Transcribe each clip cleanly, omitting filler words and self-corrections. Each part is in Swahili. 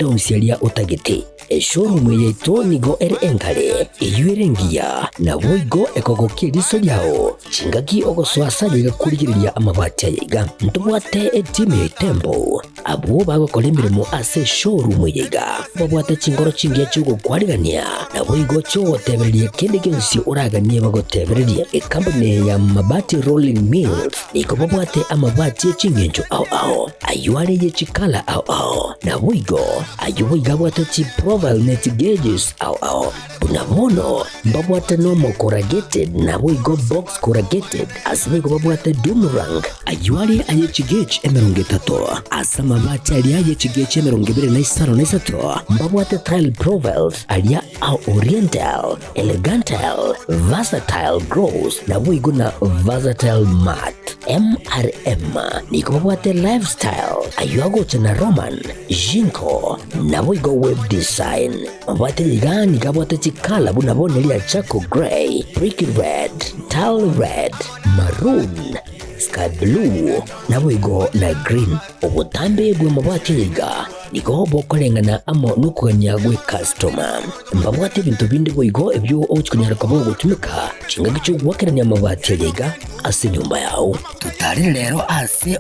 Usialia utagiti showroom yetu nigo ere enkare eyuerengia na boigo ekogokia riso lyao chingaki ogoswasanya kurigiriria amabati yiga ntubwate etime ya Tembo abo bagokora imirimo ase showroom yiga babwate chingoro chingia chugo kwarigania na boigo cyo tebereria kende gensi uraganie bagotebereria company ya mabati rolling mills niko babwate amabati chingenjo ao ayuare ye chikala ao na boigo ayuiga bwate chi profile net gauges au unabono mbabwate normal corrugated na boigo box corrugated asibigo babwate boomerang ayuari aye chi gauge emeronge tato asama bati alia aye chi gauge emeronge bire na isaro na isato mbabwate tile profiles alia au oriental elegantal versatile gross na boigo na versatile mat MRM niko babwate lifestyle ayuago chana roman jinko na boigo web design mabwate ligani kabwate chikala bunabone lia chako gray brick red tile red maroon sky blue na boigo na green obutambe bwe mabwate liga niko bokorengana amo nukuganya gwe customer mbabwate bintu bindi boigo ebyo ochikunyara kabo gutumika chinga cyo gwakeranya amabati liga ase nyumba yao tutari rero ase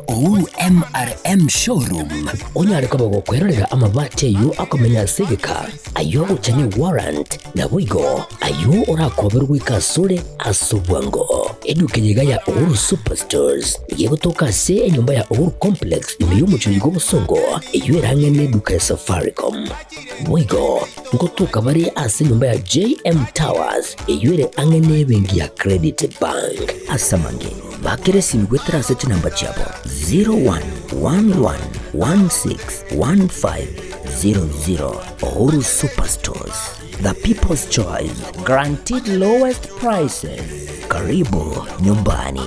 MRM showroom onyare kabo gukwerera amabati yu akomenya segeka ayo gucanye warrant na boigo ayo urakoberwa ikasure asubwango edukenyiga ya Uhuru Superstores yegotoka se nyumba ya Uhuru Complex imiyumucho yigo busongo iyo erangene duka ya Safaricom boigo ngotoka bari ase nyumba ya JM Towers iyo ere angene bengi ya Credit Bank asamange bakere simigwetera sete namba chabo 0111161500 Uhuru Superstores, the people's choice, guaranteed lowest prices. Karibu nyumbani.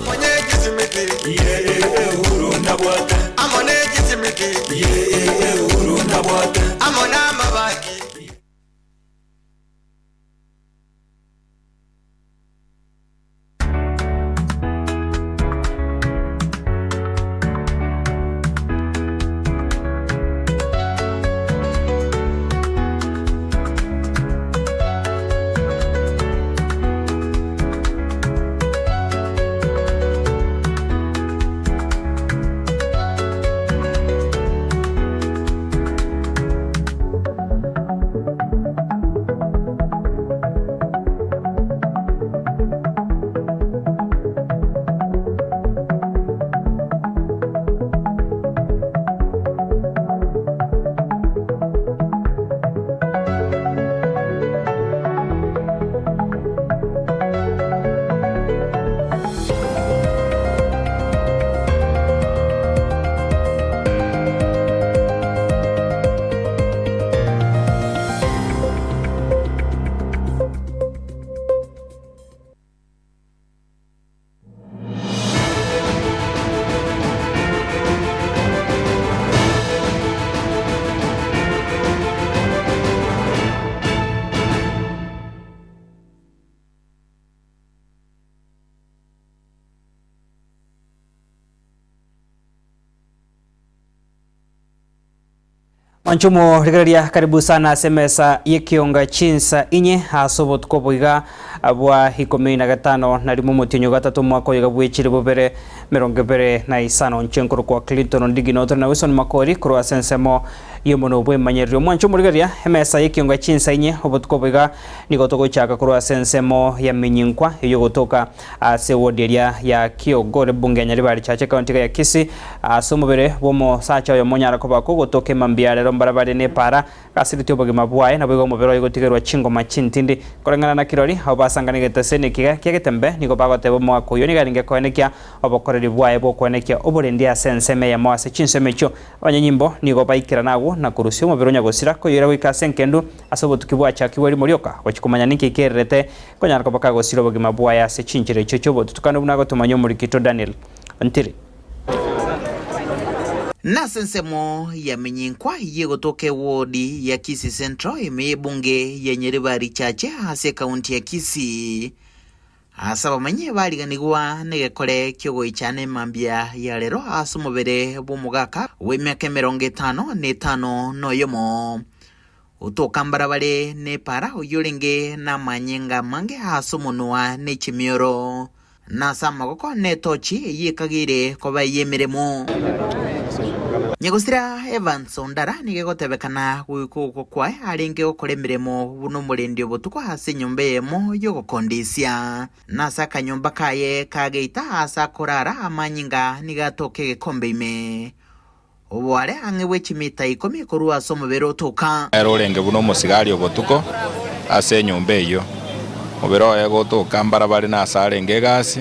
Manchumo rigaria karibu sana semesa yekionga chinsa inye hasobot koboiga abwa 15 na rimu mutinyo gatatu mwako yiga bwechire bobere meronge bere na isano nchenkoro kwa Clinton ndigino na Wilson Makori kro asensemo yemono bwe manyerio manchumo rigaria hemesa yekionga chinsa inye obot koboiga nigotogo chaka kro asensemo ya minyinkwa iyo gotoka ase wodieria ya Kiogore bunge nyaribari chache county ya Kisii asomobere bomo sacha yo monyara kobako gotoke mambiare barabara ne para kasiriti obogima bwaye na bwo mubero igotigerwa chingo machintindi korengana na kirori abasangane getesene kiga kyegetembe niko bagotebo mwako yo nigaringe koenekia obokoreri bwaye bwo koenekia oborendi asenseme ya mwase chinsemecho abanyanyimbo nigo baikira nago na kurusio mubero nyagosira ko yira wika senkendu asobo tukibwa chakiweri morioka gochikumanya niki kerete konyara kobaka gosira obogima bwaye ase chinchire chocho bo tutukano bunago tumanyo muri kito Daniel Antiri Nasensemo ya minyinkwa yegotoke wodi ya Kisii Central bunge ya Nyaribari chache hase kaunti ya Kisii asa bamenye bariganigwa negekore kyogoichane mambia ya rero asa mubere b'umugaka w'emyaka 55 noyomo utokambara bare ne para uyurenge na manyenga mange asa munwa ne chimioro nasa magoko ne tochi yikagire koba yemeremo Nyegusira Evans Ondara nigegotebekana gwikuko kwae arenge gukora emiremo buno murendio butuko hasi nyumbe yemo yo gukondisia nasa kanyumba kaye kageita asa korara amanyinga nigatoke gekombe ime obware angewe chimita 10 kurua somo bero toka erorenge buno musigari obutuko ase nyumbe yo obero ego toka mbarabari nasa arenge gasi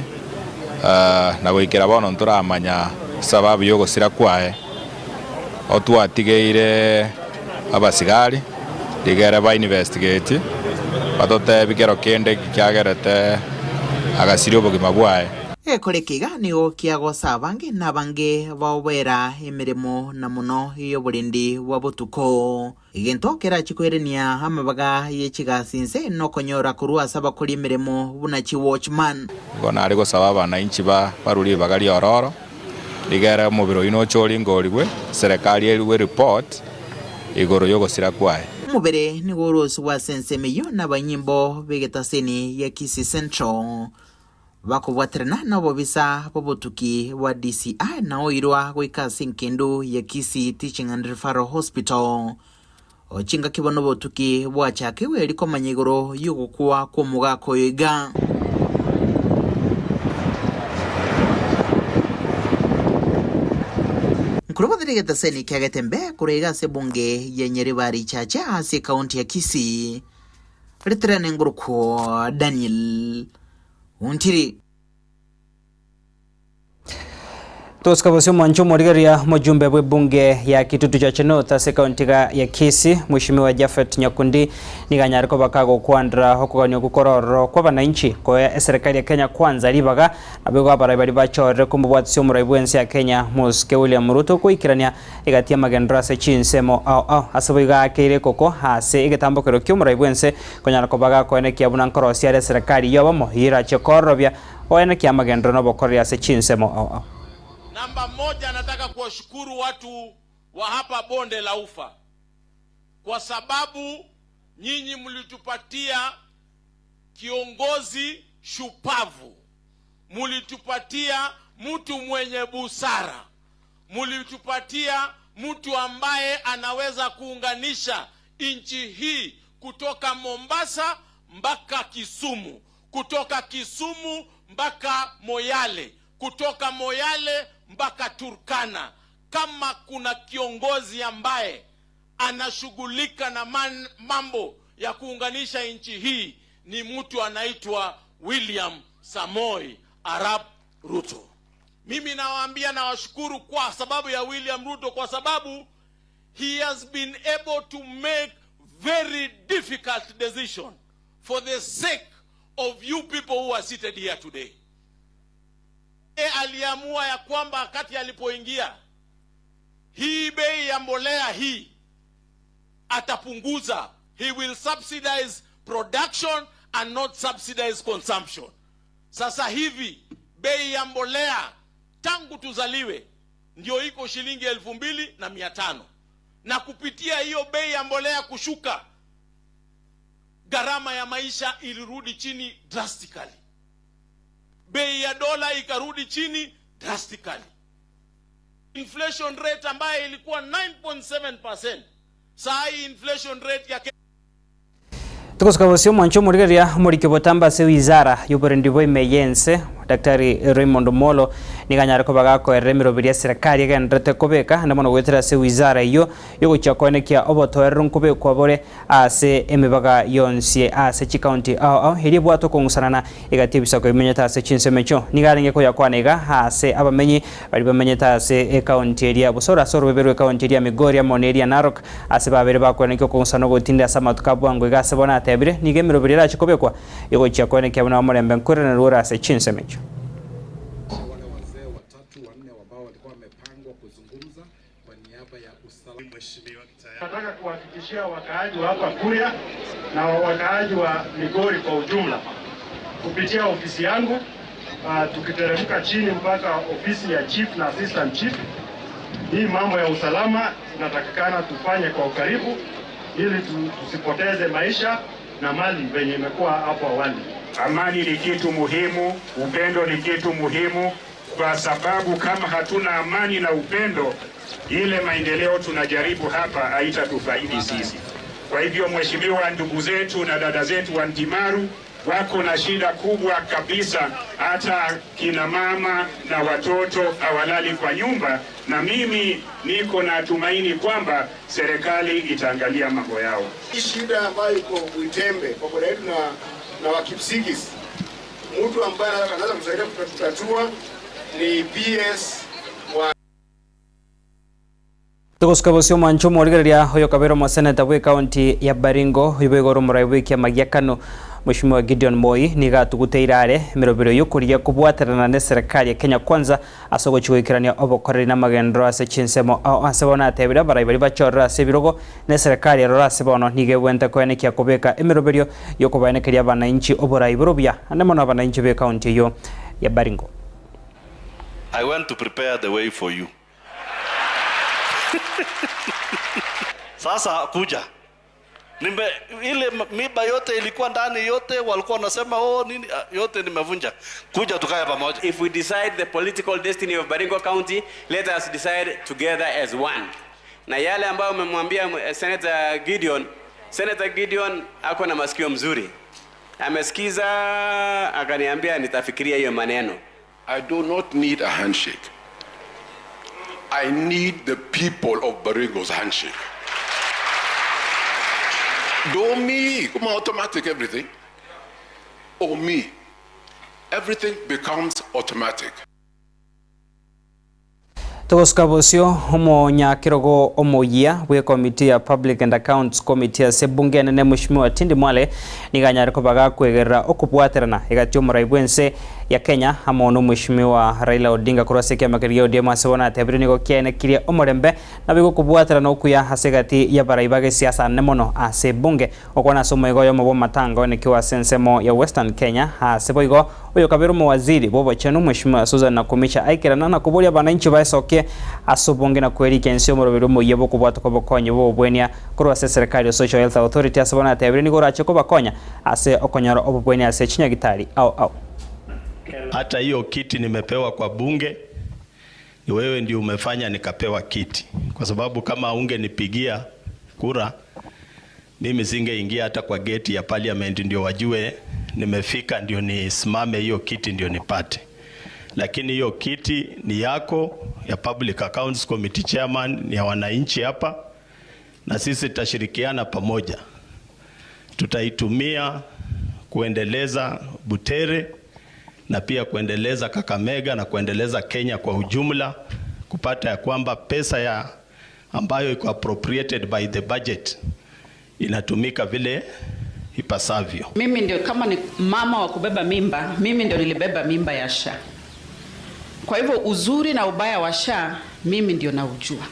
na gwikira bono nturamanya sababu yo gusira kwae otwatigeire abasigari digere ba investigate batote bikero kende kyagerete agasirio bogima bwae ekorekiga nigo kiago sabange nabange bawera emiremo na muno iyo burindi wabutuko igento kera chikwerenia amabaga yechigasinse no konyora kurua saba kuri emiremo bunachi watchman gona ari go sababa na inchi baruri bagari ororo digera mubiro ino chori ngorigwe serikali eriwe report igoro yogo sira kwae mubere ni goros wa sensemeyo na banyimbo vegetaseni ya Kisii Central bakubwaterana nabo bisa bobotuki wa DCI na oirwa gwika sinkendo ya Kisii Teaching and Referral Hospital ochinga kibono botuki bwachake weri ko manyigoro yugukwa ko mugako yiga Kurubadhirigeta seni kiagetembe kurega sebunge ya Nyeribari chache hasi kaunti ya Kisii. Ritrene nguruko Daniel Untiri. Tusikabusio mwancho morigeria mujumbe w'ebunge ya Kitutu cha Chenota se kaunti ya Kisii Mheshimiwa Japhet Nyakundi niganyariko bakago kwandra hokuganya gukororo kwa bananchi kwa serikali ya Kenya kwanza libaga nabego abarabari bachore kumbwatsio muraibuensi ya Kenya Muske William Ruto kuikirania igatia magendra se chinsemo asabiga akire koko hase igetambokero kyo muraibuense konyariko baga kwene kiabuna nkorosi ya serikali yobo hira chekorobya oene kia magendra no bokoria se chinsemo Namba moja, nataka kuwashukuru watu wa hapa Bonde la Ufa kwa sababu nyinyi mlitupatia kiongozi shupavu, mlitupatia mtu mwenye busara, mlitupatia mtu ambaye anaweza kuunganisha nchi hii kutoka Mombasa mpaka Kisumu, kutoka Kisumu mpaka Moyale, kutoka Moyale mpaka Turkana. Kama kuna kiongozi ambaye anashughulika na mambo ya kuunganisha nchi hii ni mtu anaitwa William Samoei Arap Ruto. Mimi nawaambia na washukuru kwa sababu ya William Ruto, kwa sababu he has been able to make very difficult decision for the sake of you people who are seated here today. Aliamua ya kwamba wakati alipoingia hii bei ya mbolea hii atapunguza. He will subsidize production and not subsidize consumption. Sasa hivi bei ya mbolea tangu tuzaliwe ndio iko shilingi 2,500 na kupitia hiyo bei ya mbolea kushuka gharama ya maisha ilirudi chini drastically. Bei ya dola ikarudi chini drastically. Inflation rate ambayo ilikuwa 9.7%, saa hii inflation rate ya Tukosikabusio mwancho murigeria murikibotamba se wizara y'uburindibo imeyense Daktari Raymond Molo niganyariko bagako eremiro biria serikali gendrete kobeka ndamono gwetera se wizara iyo yoguchakonekia obotoerero nkobekwa bore ase emibaga yonsie ase chikaunti hiri bwato kongusana igatibisa ko imenyeta ase chinsemecho nigarenge ko yakwanega ase abamenyi bari bamenyeta ase county area busora soro beberwe county area Migori Moneria Narok ase babere bakwanekyo kongusana gotinda samatuka bwango igase bona tebire nigemiro biria chikobekwa yoguchakonekia bana morembe nkurene rura ase chinsemecho. Nataka kuhakikishia wakaaji wa hapa Kuria na wakaaji wa Migori kwa ujumla kupitia ofisi yangu, tukiteremka chini mpaka ofisi ya chief na assistant chief. Hii mambo ya usalama tunatakikana tufanye kwa ukaribu ili tusipoteze maisha na mali venye imekuwa hapo awali. Amani ni kitu muhimu, upendo ni kitu muhimu, kwa sababu kama hatuna amani na upendo, ile maendeleo tunajaribu hapa haitatufaidi sisi. Kwa hivyo, mheshimiwa, ndugu zetu na dada zetu wa Ntimaru wako na shida kubwa kabisa, hata kina mama na watoto hawalali kwa nyumba, na mimi niko na tumaini kwamba serikali itaangalia mambo yao. Hii shida ambayo iko Uitembe kwa boda yetu na Wakipsigis, mtu ambaye anaweza kusaidia kutatua ni PS wa Tuguskabusio mancho morigereria hoyo kabero maseneta we county ya Baringo ibegoro muraibu kia magiakano Mheshimiwa Gideon Moi niga tuguteirare mirobiro yukuria kubwaterana ne serikali ya Kenya Kwanza asogo chwikirania obokoreri na magendro ase chinsemo ao asebona atebira baraibari bachorra ase birogo ne serikali rora asebono nige wente kwenekia kubeka emirobiro yokubanekeria bananchi oboraiburo bya anemono bananchi be county yo ya Baringo. I want to prepare the way for you. Sasa kuja ile miba yote ilikuwa ndani, yote walikuwa wanasema nini, yote nimevunja. Kuja tukae pamoja. If we decide the political destiny of Baringo County, let us decide together as one. Na yale ambayo umemwambia Senator Gideon ako na masikio mzuri, amesikiza akaniambia nitafikiria hiyo maneno. I do not need a handshake. I need the people of Baringo's handshake. Do me, come on, automatic everything. Or me, everything becomes automatic. Tuguskabusio homo nyakirogo omoyia we committee ya Public and Accounts Committee ya sebunge nene Mheshimiwa Tindi Mwale niganyari kubaga kwegerera okubwaterana igatio muraibwense ya Kenya hamono Mheshimiwa Raila Odinga kuraseke makiria ODM asebona atebiri nigo kiene kiria omorembe na bigo kubwaterana okuya hasegati ya baraibage siasa nemono ase bunge okwana somo igo yo mabo matango ne kiwa sensemo ya Western Kenya hasebo igo oyo kabiro mu waziri bobo chenu Mheshimiwa Susan Nakumicha aikirana na kuburia bananchi baesoke asobonge na kweri kensio morobiro mo yebo kubwata ko bokonye bo bwenia kurwa se serikali Social Health Authority asebona atebiri nigo rache ko bakonya ase okonyaro obubwenia ase chinya gitari au hata hiyo kiti nimepewa kwa bunge, ni wewe ndio umefanya nikapewa kiti, kwa sababu kama ungenipigia kura mimi singeingia hata kwa gate ya parliament ndio wajue nimefika ndio nisimame hiyo kiti ndio nipate. Lakini hiyo kiti ni yako, ya Public Accounts Committee Chairman, ni ya wananchi hapa, na sisi tutashirikiana pamoja. Tutaitumia kuendeleza Butere na pia kuendeleza Kakamega na kuendeleza Kenya kwa ujumla, kupata ya kwamba pesa ya ambayo iko appropriated by the budget inatumika vile ipasavyo. Mimi ndio kama ni mama wa kubeba mimba, mimi ndio nilibeba mimba ya SHA. Kwa hivyo uzuri na ubaya wa SHA mimi ndio naujua.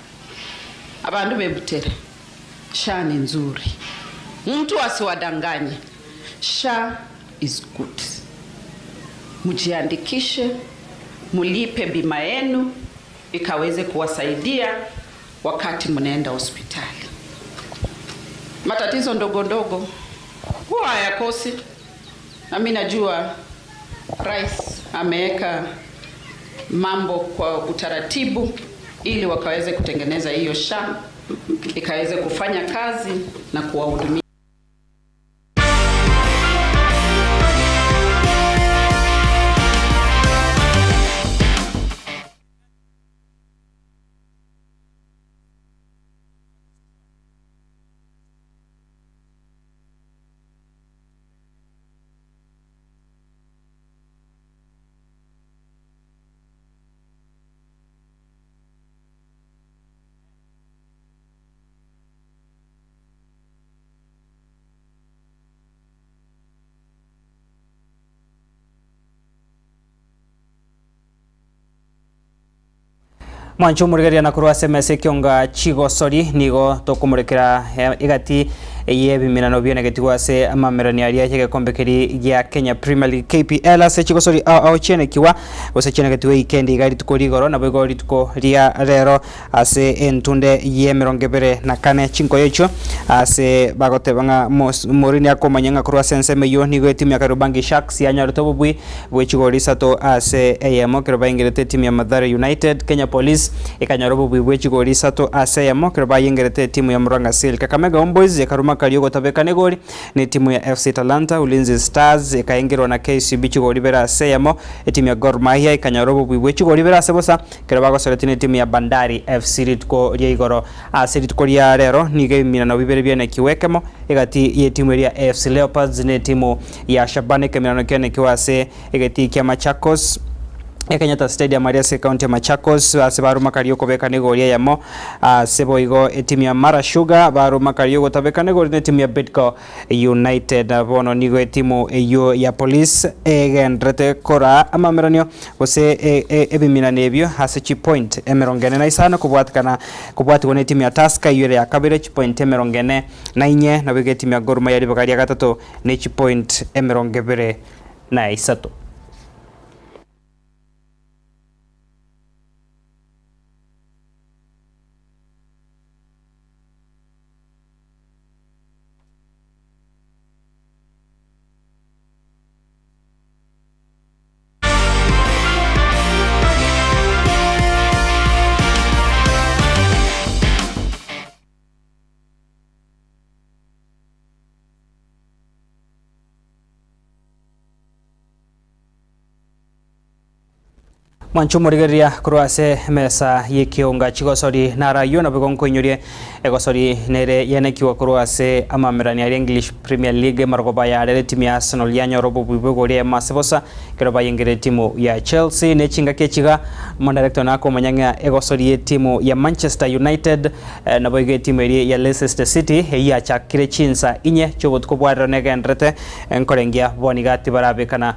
Abandu bebutere, SHA ni nzuri. Mtu asiwadanganye. SHA is good. Mujiandikishe, mulipe bima yenu ikaweze kuwasaidia wakati mnaenda hospitali. Matatizo ndogo ndogo huwa hayakosi. Na mimi najua Rais ameweka mambo kwa utaratibu ili wakaweze kutengeneza hiyo SHA ikaweze kufanya kazi na kuwahudumia. Mwancho murigeria na kurwa SMS kionga chigo sori nigo tokumurekera igati yebiminano bionegetiwa ase amamerani aria gikombe kiri gya Kenya Premier League KPL ase chigosori ao chenekiwa ose chenegetiwa ikendi igari tukorigoro na bigori tuko ria rero ase entunde ye 24 chinko yecho ase bagotebanga morini akomanyanga kurwa senseme yo nigo timu ya Karubangi Sharks ya nyaruto bwi bwechigori sato ase AMO Karubangi ingerete timu ya Mathare United. Kenya Police ikanyarobo bwi bwechigori sato ase AMO Karubangi ingerete timu ya Murang'a Seal. Kakamega Homeboys ya Karuma Kariogo tabeka negori ni timu ya FC Talanta. Ulinzi Stars ikaingirwa na KCB chigori bera ase AMO timu ya Gor Mahia ikanyarobo bwi bwechigori bera ase bosa Karubago soletini timu ya Bandari FC ritko ria igoro ase ritko ria rero nige minano bibere biene kiwekemo igati ye timu ya AFC Leopards ne timu ya Shabane keminano kione kiwase igati kia Machakos Kenyatta Stadium Ariase County ya Machakos ase baruma Karioko beka negoria yamo sebo igo timu ya Mara Sugar baruma Karioko tabeka negori ne timu ya Bidco United bono nigo timu yo ya Police egendrete kora amameronio ose ebimina nebyo hase chi point emerongene na isana kubwati wone timu ya Tusker yure ya kabire chi point emerongene na inye na bege timu ya Gor Mahia libakaria gatatu ne chi point emerongebere na isato. Manchu morigeria kurwase mesa yekionga chigosori narayo na begonko inyorie egosori nere yenekiwa kurwase amamerani ya English Premier League margoba ya rere timu ya Arsenal yanya robo bubogore masebosa keroba yengere timu ya Chelsea ne chinga kechiga director nako manyanga egosori ye timu ya Manchester United na boige timu ya Leicester City ya chakire chinsa inye chobot kobwaro negendrete enkorengia bonigati barabe kana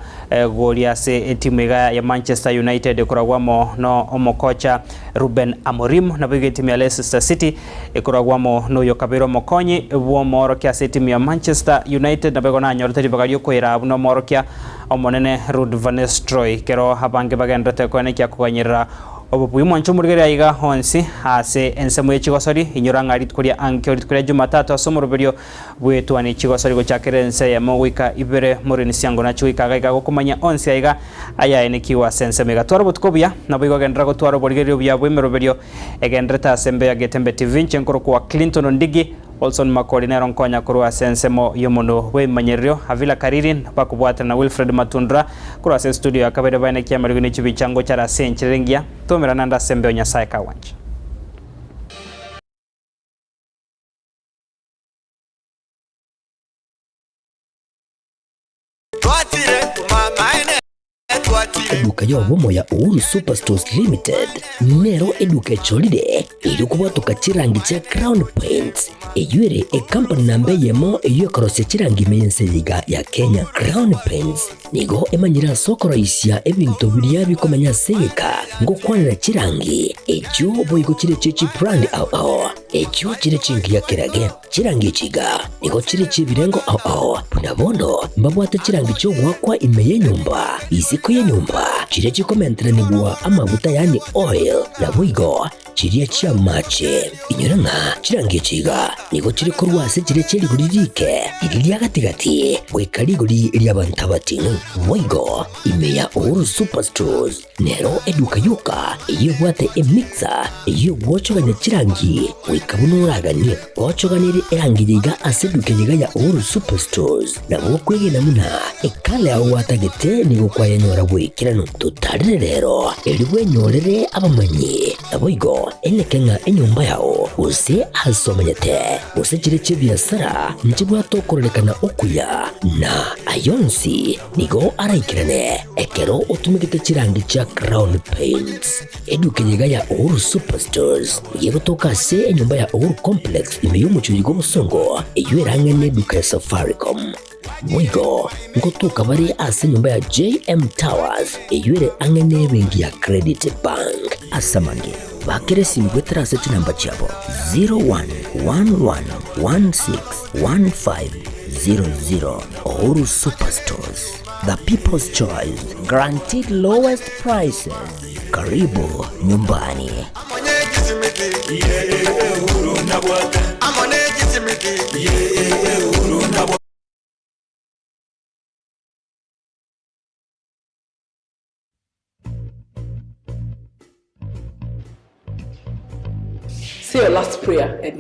goria se timu ya Manchester United kuragwamo no omokocha Ruben Amorim na bige timu ya Leicester City kuragwamo no Yokabiro Mokonyi wo morokia se timu ya Manchester United na begona nyorteri bagario kwera no morokia omonene Ruud van Nistelrooy kero habange bagendrete kone kya kuganyira obupuyi mwancho murigere aiga honsi ase ensemo yechigosori inyuranga ritkuria ankyo ritkuria Jumatatu asomoroberio bwetwani chigosori gochakere ense ya mowika ibere morini siango na chuika gaiga gokumanya onsi aiga aya enekiwa sense mega twaro butkobia na bigo gendra go twaro borigerio bya bwemeroberio egendreta sembe ya Getembe TV nchenkoro kwa Clinton Ndigi Olson Makorinero nkonya kurwa sensemo yomono we manyerio Avila Karirin pakubwata na Wilfred Matundra kurwa se studio ya kabere bane kia mariguni chibichango chara senchirengia tomera nanda sembe onyasaye kawanja. Eduka ya bomo ya Uhuru Superstores Limited nero eduka cholide ilikuwa tukachirangi cha Crown Paints eyure company nambe yemo eyo karose chirangi meyense liga ya Kenya. Crown Paints nigo emanyira sokoro isia ebintu biria bikomanya seka ngo kwanira chirangi ejo boyiko chire chichi brand ao ejo chire chingi ya kirage chirangi chiga nigo chire chibirengo ao punabondo mbabwate chirangi cyo gwakwa imeye nyumba isiko ya nyumba chire chikomentre nibwa amavuta yani oil na bwigo chiria chia mache inyuranga chirangi chiga nigo chire kurwase chire chiri guririke iriria gatigati wekari guri ria bantabatinu bwigo imeya Uhuru Superstores nero eduka yuka iyo bwate emixer iyo wochoganya chirangi wikabunuraganie wochoganire erangi yiga aseduke yiga ya Uhuru Superstores na wokwege namuna ekale aho watagete nigo kwayanyora bwikirano tutarire rero eliwe nyorere abamanyi nabwigo enekenga enyumba yao use asomanyete use chire chibiasara nchibwa tokorelekana okuya na ayonsi nigo araikirane ekero utumikite chirangi cha Crown Paints eduke yiga ya Uhuru Superstores yego toka se enyumba ya Uhuru Complex imeyumuchuyigo musongo eyuerange neduka ya Safaricom mwigo ngotuka bari ase nyumba ya JM Towers eyuere angene bengi ya Credit Bank asamange. bakire simu gwetera seti namba chabo 0111161500. Uhuru Superstores, the people's choice, guaranteed lowest prices. Karibu nyumbani. Say your last prayer, Edna.